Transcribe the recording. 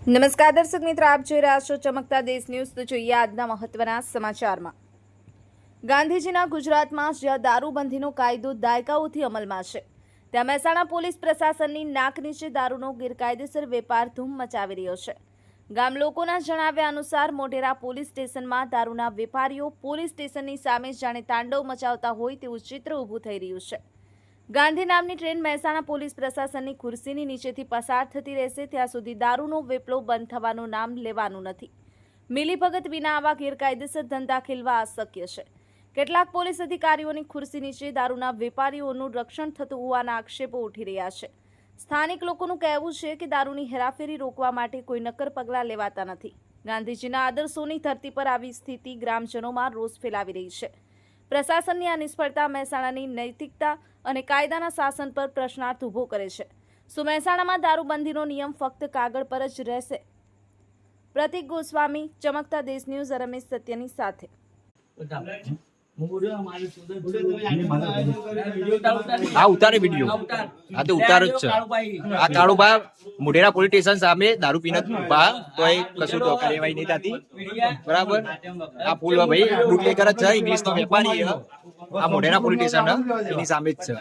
નમસ્કાર દર્શક મિત્રો, આપ જોઈ રહ્યા છો ચમકતા દેશ ન્યૂઝ। તો જોઈએ આજના મહત્વના સમાચારમાં। ગાંધીજીના ગુજરાતમાં જ્યાં દારૂબંધીનો કાયદો દાયકાઓથી અમલમાં છે, ત્યાં મહેસાણા પોલીસ પ્રશાસનની નાક નીચે દારૂનો ગેરકાયદેસર વેપાર ધૂમ મચાવી રહ્યો છે। ગામ લોકોના જણાવ્યા અનુસાર મોઢેરા પોલીસ સ્ટેશનમાં દારૂના વેપારીઓ પોલીસ સ્ટેશનની સામે જાણે તાંડવ મચાવતા હોય તેવું ચિત્ર ઊભું થઈ રહ્યું છે। ગાંધી નામની ટ્રેન મહેસાણા પોલીસ પ્રશાસનની ખુરશીની નીચેથી પસાર થતી રહેશે ત્યાં સુધી દારૂનો વેપલો બંધ થવાનું નામ લેવાનું નથી। મિલીભગત વિના આવા ગેરકાયદેસર ધંધા ખેલવા અશક્ય છે। કેટલાક પોલીસ અધિકારીઓની ખુરશી નીચે દારૂના વેપારીઓનું રક્ષણ થતું હોવાના આક્ષેપો ઉઠી રહ્યા છે। સ્થાનિક લોકોનું કહેવું છે કે દારૂની હેરાફેરી રોકવા માટે કોઈ નક્કર પગલાં લેવાતા નથી। ગાંધીજીના આદર્શોની ધરતી પર આવી સ્થિતિ ગ્રામજનોમાં રોષ ફેલાવી રહી છે। પ્રશાસનની આ નિષ્ફળતા મહેસાણાની નૈતિકતા અને કાયદાના શાસન પર પ્રશ્નાર્થ ઊભો કરે છે। શું મહેસાણામાં દારૂબંધીનો નિયમ ફક્ત કાગળ પર જ રહેશે? પ્રતિક ગોસ્વામી, ચમકતા દેશ ન્યૂઝ, રમેશ સત્યની સાથે। આ ઉતારે વિડીયો આ તો ઉતાર જ છે। આ કાળુબા મોઢેરા પોલીસ સ્ટેશન સામે દારૂ પીને ઉભા તો એ કશું તો કાર્યવાહી નહીં થતી, બરાબર। આ પુલ ભાઈ બુટલેકર જ છે, ઇંગ્લિશ નો વેપારી। આ મોઢેરા પોલીસ સ્ટેશન એની સામે જ છે।